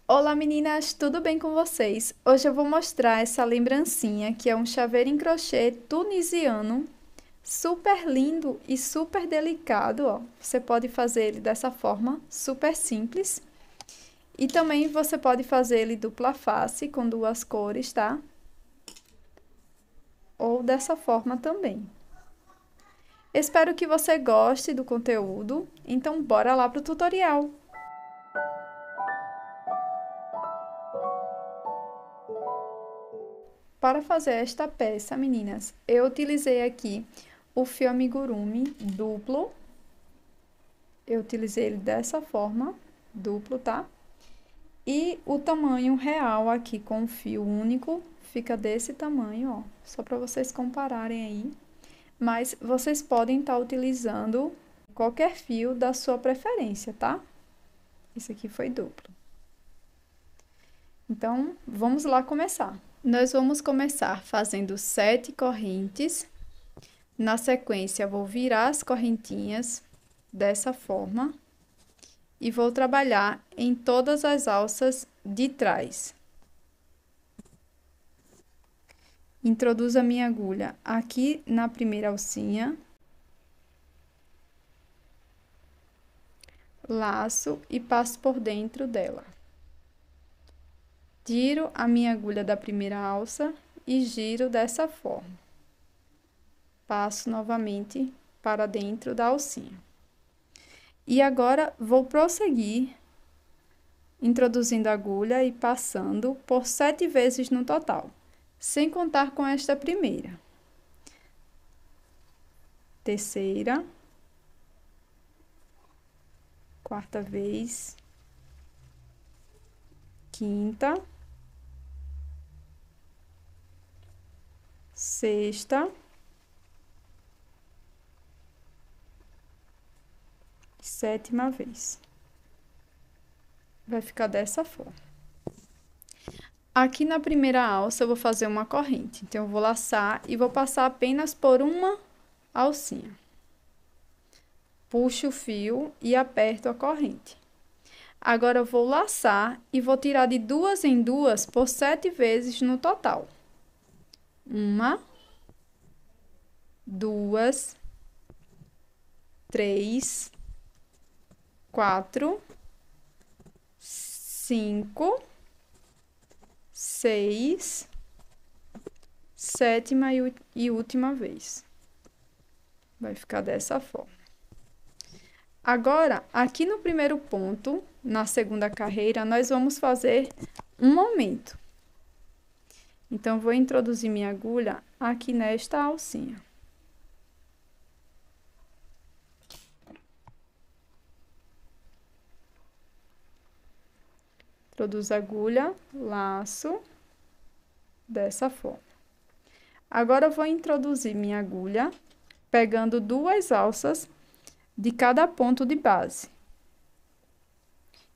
Olá meninas, tudo bem com vocês? Hoje eu vou mostrar essa lembrancinha que é um chaveiro em crochê tunisiano, super lindo e super delicado, ó. Você pode fazer ele dessa forma, super simples. E também você pode fazer ele dupla face com duas cores, tá? Ou dessa forma também. Espero que você goste do conteúdo, então bora lá pro tutorial! Para fazer esta peça, meninas, eu utilizei aqui o fio amigurumi duplo. Eu utilizei ele dessa forma, duplo, tá? E o tamanho real aqui com o fio único fica desse tamanho, ó. Só para vocês compararem aí. Mas vocês podem estar utilizando qualquer fio da sua preferência, tá? Esse aqui foi duplo. Então, vamos lá começar. Nós vamos começar fazendo 7 correntes. Na sequência, vou virar as correntinhas dessa forma e vou trabalhar em todas as alças de trás. Introduzo a minha agulha aqui na primeira alcinha, laço e passo por dentro dela. Tiro a minha agulha da primeira alça e giro dessa forma. Passo novamente para dentro da alcinha. E agora, vou prosseguir, introduzindo a agulha e passando por 7 vezes no total, sem contar com esta primeira. Terceira. Quarta vez. Quinta. Sexta. Sétima vez. Vai ficar dessa forma. Aqui na primeira alça, eu vou fazer uma corrente. Então, eu vou laçar e vou passar apenas por uma alcinha. Puxo o fio e aperto a corrente. Agora, eu vou laçar e vou tirar de duas em duas por 7 vezes no total. 1, 2, 3, 4, 5, 6, sétima e última vez. Vai ficar dessa forma. Agora, aqui no primeiro ponto, na segunda carreira, nós vamos fazer um aumento. Então, vou introduzir minha agulha aqui nesta alcinha. Introduzo a agulha, laço, dessa forma. Agora, eu vou introduzir minha agulha, pegando 2 alças de cada ponto de base.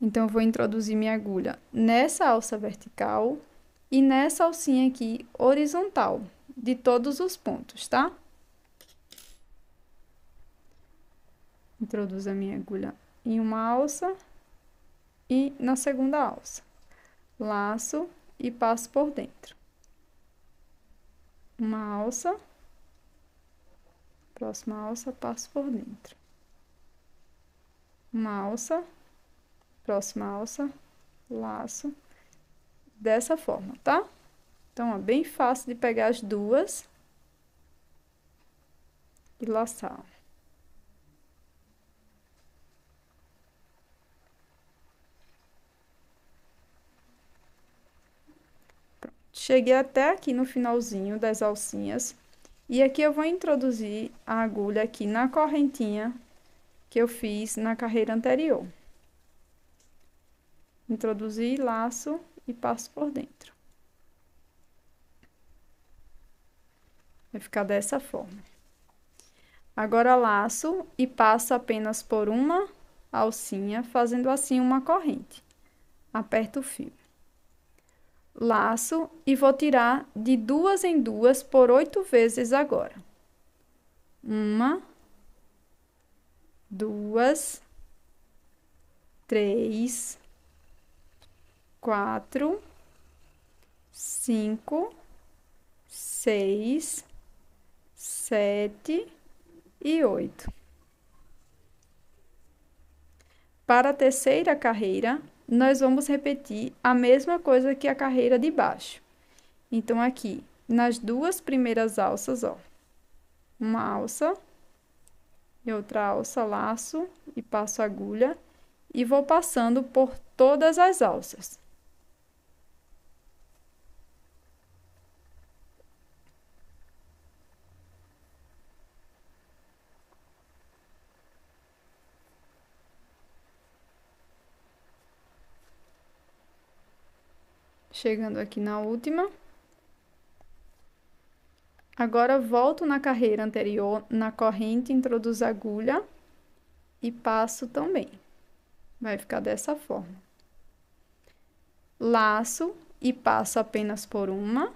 Então, eu vou introduzir minha agulha nessa alça vertical e nessa alcinha aqui horizontal, de todos os pontos, tá? Introduzo a minha agulha em uma alça e na segunda alça. Laço e passo por dentro. Uma alça, próxima alça, passo por dentro. Uma alça, próxima alça, laço, dessa forma, tá? Então, é bem fácil de pegar as duas e laçar. Pronto. Cheguei até aqui no finalzinho das alcinhas. E aqui eu vou introduzir a agulha aqui na correntinha que eu fiz na carreira anterior. Introduzi, laço e passo por dentro. Vai ficar dessa forma. Agora, laço e passo apenas por uma alcinha, fazendo assim uma corrente. Aperto o fio. Laço e vou tirar de 2 em 2 por 8 vezes agora. 1, 2, 3, 4, 5, 6, 7 e 8. Para a terceira carreira, nós vamos repetir a mesma coisa que a carreira de baixo. Então, aqui, nas duas primeiras alças, ó, uma alça e outra alça, laço e passo a agulha e vou passando por todas as alças. Chegando aqui na última. Agora, volto na carreira anterior, na corrente, introduzo a agulha e passo também. Vai ficar dessa forma. Laço e passo apenas por uma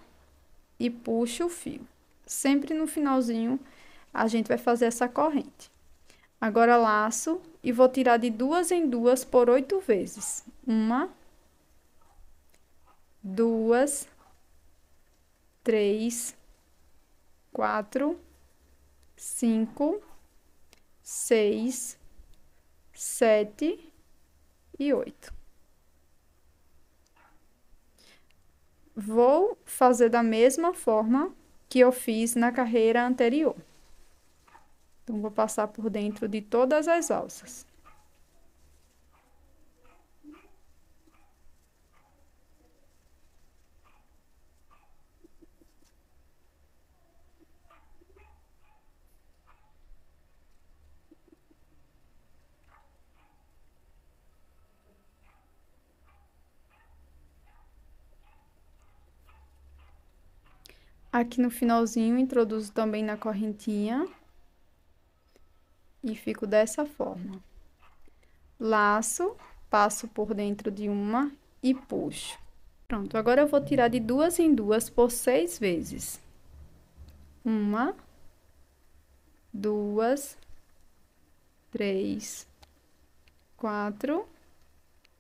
e puxo o fio. Sempre no finalzinho, a gente vai fazer essa corrente. Agora, laço e vou tirar de 2 em 2 por 8 vezes. 1, 2, 3, 4, 5, 6, 7 e 8. Vou fazer da mesma forma que eu fiz na carreira anterior. Então, vou passar por dentro de todas as alças. Aqui no finalzinho, introduzo também na correntinha. E fico dessa forma. Laço, passo por dentro de uma e puxo. Pronto, agora eu vou tirar de 2 em 2 por 6 vezes. 1, 2, 3, 4,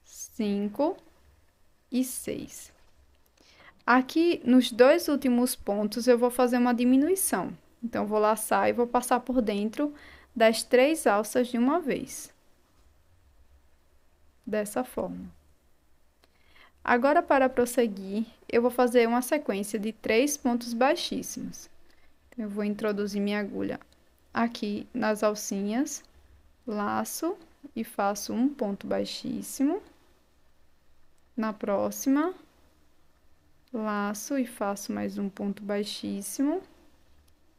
5 e 6. Aqui, nos dois últimos pontos, eu vou fazer uma diminuição. Então, vou laçar e vou passar por dentro das 3 alças de uma vez. Dessa forma. Agora, para prosseguir, eu vou fazer uma sequência de 3 pontos baixíssimos. Então, eu vou introduzir minha agulha aqui nas alcinhas, laço e faço um ponto baixíssimo. Na próxima, laço e faço mais um ponto baixíssimo.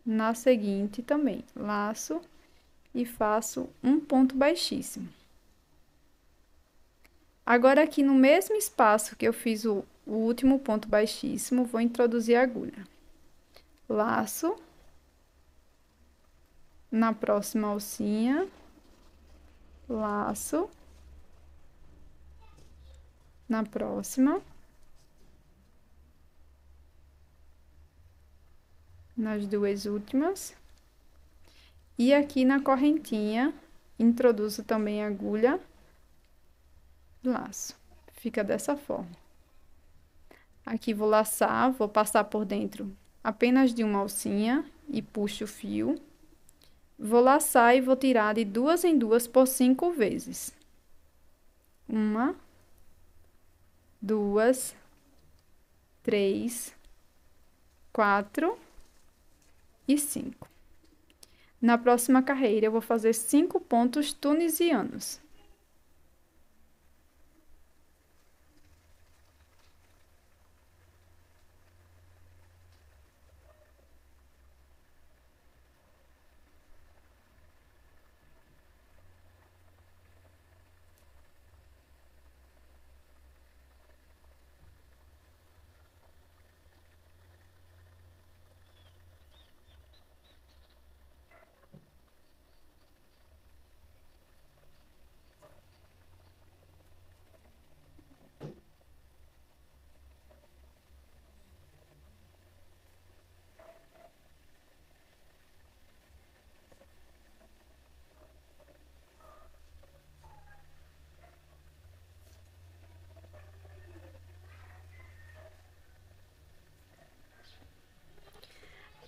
Na seguinte também, laço e faço um ponto baixíssimo. Agora, aqui no mesmo espaço que eu fiz o último ponto baixíssimo, vou introduzir a agulha. Laço. Na próxima alcinha, laço. Na próxima. Nas duas últimas. E aqui na correntinha, introduzo também a agulha, laço. Fica dessa forma. Aqui vou laçar, vou passar por dentro apenas de uma alcinha e puxo o fio. Vou laçar e vou tirar de 2 em 2 por 5 vezes. 1, 2, 3, 4 e 5. Na próxima carreira, eu vou fazer 5 pontos tunisianos.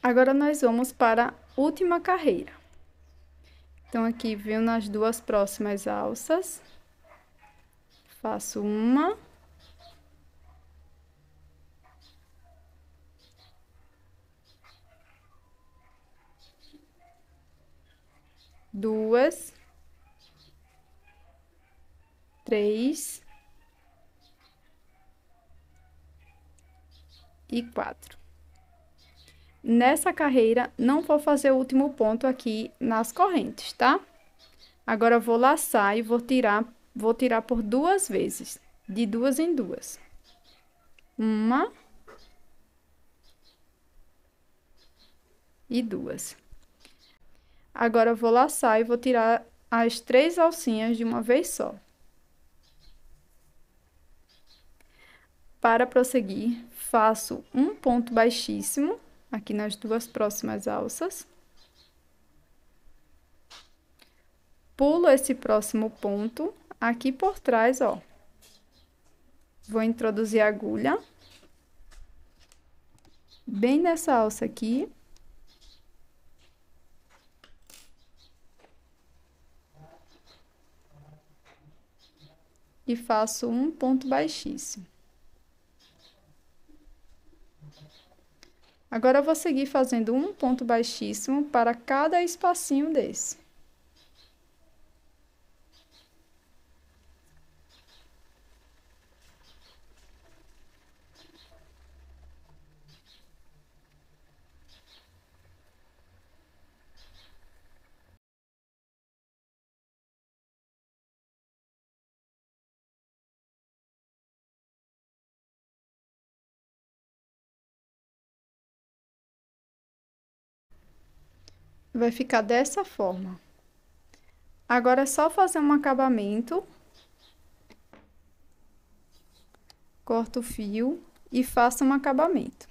Agora, nós vamos para a última carreira. Então, aqui, venho nas duas próximas alças. Faço uma. Duas. Três. E 4. Nessa carreira, não vou fazer o último ponto aqui nas correntes, tá? Agora, eu vou laçar e vou tirar por 2 vezes, de 2 em 2. Uma. E 2. Agora, eu vou laçar e vou tirar as 3 alcinhas de uma vez só. Para prosseguir, faço um ponto baixíssimo aqui nas duas próximas alças. Pulo esse próximo ponto aqui por trás, ó. Vou introduzir a agulha bem nessa alça aqui. E faço um ponto baixíssimo. Agora, eu vou seguir fazendo um ponto baixíssimo para cada espacinho desse. Vai ficar dessa forma. Agora, é só fazer um acabamento. Corto o fio e faço um acabamento.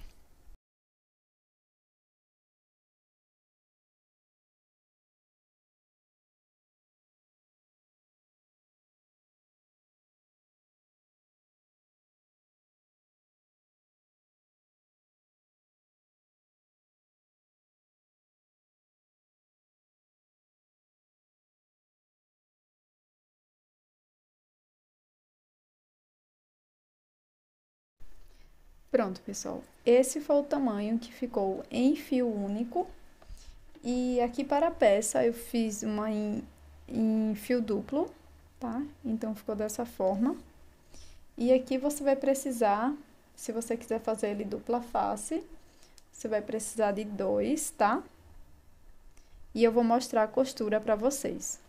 Pronto, pessoal. Esse foi o tamanho que ficou em fio único. E aqui para a peça, eu fiz uma em fio duplo, tá? Então, ficou dessa forma. E aqui você vai precisar, se você quiser fazer ele dupla face, você vai precisar de 2, tá? E eu vou mostrar a costura para vocês.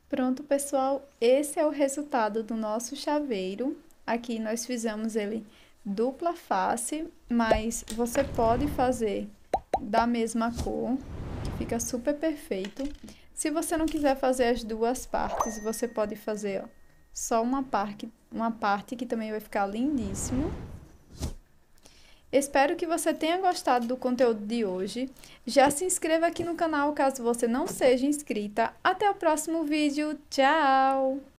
Pronto, pessoal, esse é o resultado do nosso chaveiro. Aqui nós fizemos ele dupla face, mas você pode fazer da mesma cor, que fica super perfeito. Se você não quiser fazer as duas partes, você pode fazer, ó, só uma parte que também vai ficar lindíssimo. Espero que você tenha gostado do conteúdo de hoje. Já se inscreva aqui no canal caso você não seja inscrita. Até o próximo vídeo. Tchau!